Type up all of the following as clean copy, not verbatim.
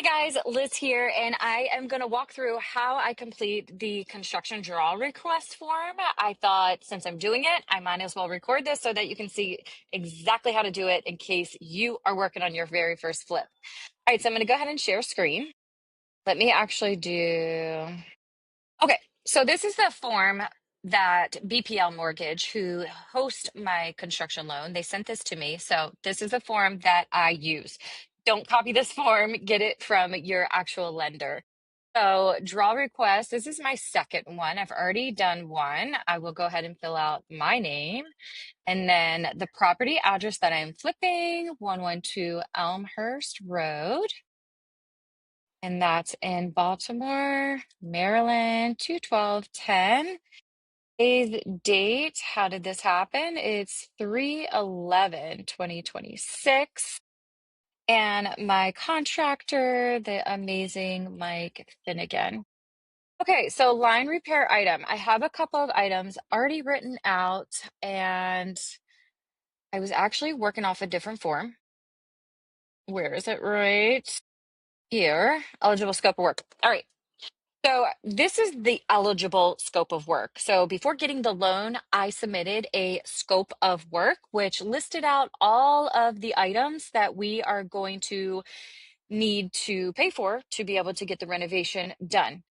Hi guys, Liz here, and I am going to walk through how I complete the construction draw request form. I thought since I'm doing it, I might as well record this so that you can see exactly how to do it in case you are working on your very first flip. All right, so I'm going to go ahead and share screen. Let me actually do. Okay, so this is the form that BPL Mortgage, who host my construction loan, they sent this to me. So this is the form that I use. Don't copy this form, get it from your actual lender. So draw request, this is my second one. I've already done one. I will go ahead and fill out my name and then the property address that I'm flipping, 112 Elmhurst Road. And that's in Baltimore, Maryland, 21210. Today's date, how did this happen? It's 3/11/2026. And my contractor, the amazing Mike Finnegan. Okay, so line repair item. I have a couple of items already written out, and I was actually working off a different form. Where is it? Right here. Eligible scope of work. All right. So this is the eligible scope of work. So before getting the loan, I submitted a scope of work, which listed out all of the items that we are going to need to pay for to be able to get the renovation done.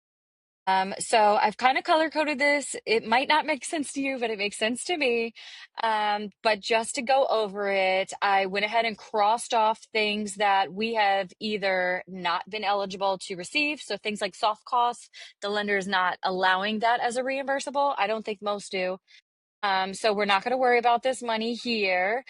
So I've kind of color coded this. It might not make sense to you, but it makes sense to me. But just to go over it, I went ahead and crossed off things that we have either not been eligible to receive. So things like soft costs, the lender is not allowing that as a reimbursable. I don't think most do. So we're not going to worry about this money here.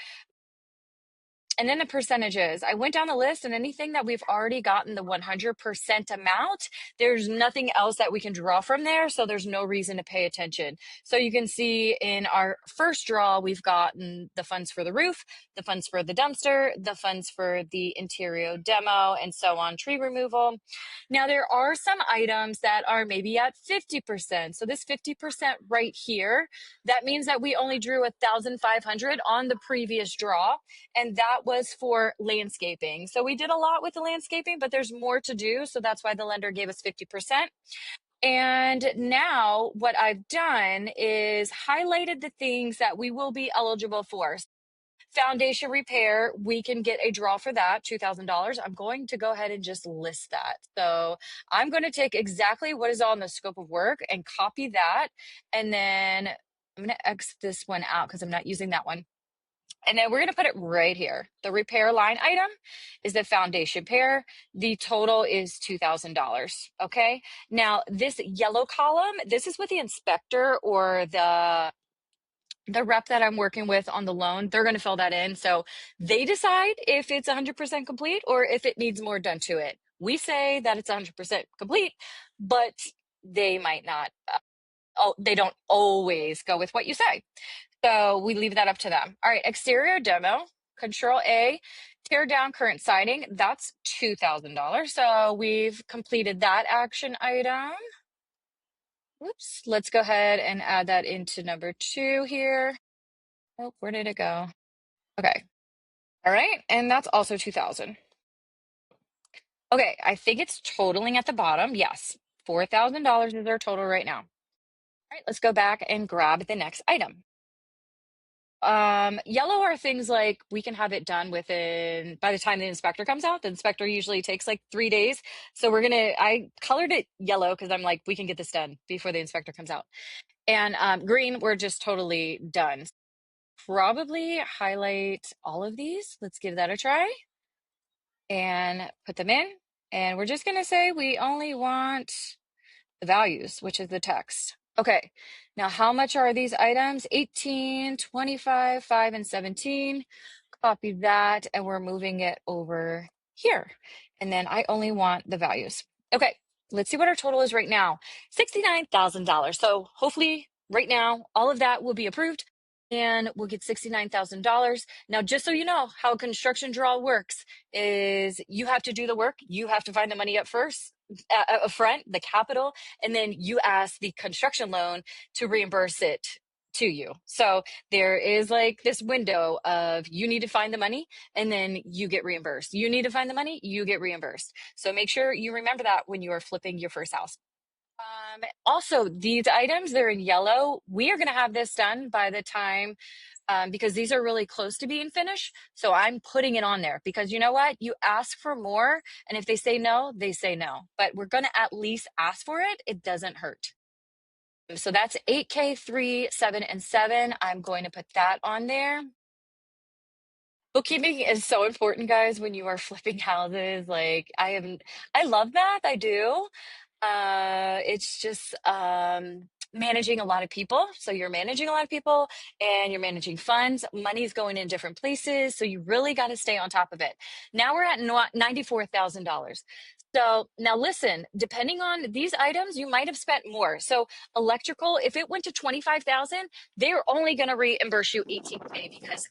And then the percentages. I went down the list, and anything that we've already gotten the 100% amount, there's nothing else that we can draw from there. So there's no reason to pay attention. So you can see in our first draw, we've gotten the funds for the roof, the funds for the dumpster, the funds for the interior demo, and so on, tree removal. Now, there are some items that are maybe at 50%. So this 50% right here, that means that we only drew 1,500 on the previous draw, and that was for landscaping. So we did a lot with the landscaping, but there's more to do. So that's why the lender gave us 50%. And now what I've done is highlighted the things that we will be eligible for. Foundation repair, we can get a draw for that, $2,000. I'm going to go ahead and just list that. So I'm going to take exactly what is on the scope of work and copy that. And then I'm going to X this one out because I'm not using that one. And then we're going to put it right here. The repair line item is the foundation repair. The total is $2,000. Okay. Now, this yellow column, this is with the inspector or the rep that I'm working with on the loan. They're going to fill that in. So they decide if it's 100% complete or if it needs more done to it. We say that it's 100% complete, but they might not. They don't always go with what you say. So we leave that up to them. All right, exterior demo, Control A, tear down current siding. That's $2,000. So we've completed that action item. Whoops, let's go ahead and add that into number 2 here. Oh, where did it go? Okay. All right, and that's also 2,000. Okay, I think it's totaling at the bottom. Yes, $4,000 is our total right now. All right, let's go back and grab the next item. Yellow are things like we can have it done within, by the time the inspector comes out, the inspector usually takes like 3 days. So I colored it yellow because I'm like, we can get this done before the inspector comes out. And green, we're just totally done. Probably highlight all of these. Let's give that a try and put them in. And we're just going to say we only want the values, which is the text. Okay, now how much are these items? 18, 25, 5, and 17. Copy that, and we're moving it over here. And then I only want the values. Okay, let's see what our total is right now. $69,000. So hopefully right now, all of that will be approved and we'll get $69,000. Now, just so you know how a construction draw works is you have to do the work. You have to find the money up first, up front, the capital, and then you ask the construction loan to reimburse it to you. So there is like this window of you need to find the money and then you get reimbursed. You need to find the money, you get reimbursed. So make sure you remember that when you are flipping your first house. Also, these items, they're in yellow. We are going to have this done by the time, because these are really close to being finished. So I'm putting it on there because you know what? You ask for more, and if they say no, they say no. But we're going to at least ask for it. It doesn't hurt. So that's 8K, 3, 7, and 7. I'm going to put that on there. Bookkeeping is so important, guys, when you are flipping houses. Like I love that. I do. It's just managing a lot of people. So you're managing a lot of people and you're managing funds. Money's going in different places. So you really got to stay on top of it. Now we're at $94,000. So now listen, depending on these items, you might have spent more. So electrical, if it went to 25,000, they're only going to reimburse you 18K because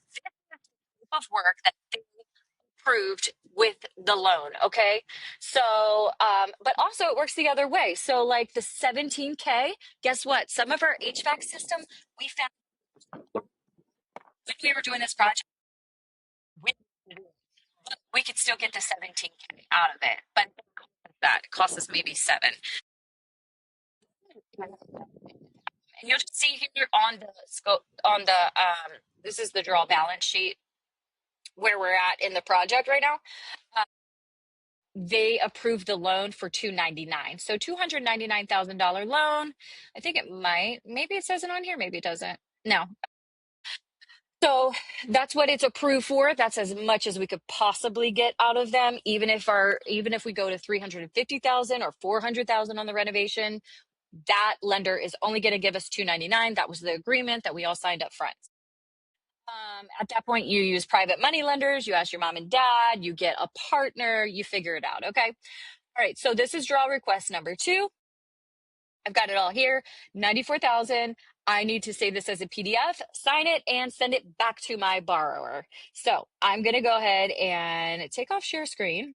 of work that they approved with the loan. Okay. So, but also it works the other way. So, like the 17K, guess what? Some of our HVAC system, we found when we were doing this project, we, we could still get the 17K out of it, but that cost us maybe seven. And you'll just see here on the scope, on the, this is the draw balance sheet where we're at in the project right now. They approved the loan for 299. So $299,000 loan. I think it might, maybe it says it on here, maybe it doesn't. No. So that's what it's approved for. That's as much as we could possibly get out of them, even if we go to 350,000 or 400,000 on the renovation, that lender is only going to give us 299. That was the agreement that we all signed up front. At that point, you use private money lenders, you ask your mom and dad, you get a partner, you figure it out. Okay. All right, so this is draw request number 2. I've got it all here, 94,000. I need to save this as a PDF, sign it, and send it back to my borrower. So I'm going to go ahead and take off share screen.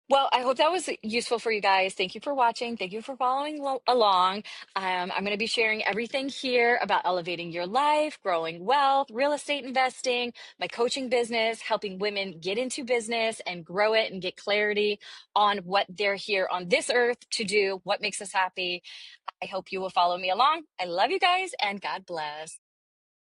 Well, I hope that was useful for you guys. Thank you for watching. Thank you for following along. I'm going to be sharing everything here about elevating your life, growing wealth, real estate investing, my coaching business, helping women get into business and grow it and get clarity on what they're here on this earth to do, what makes us happy. I hope you will follow me along. I love you guys and God bless.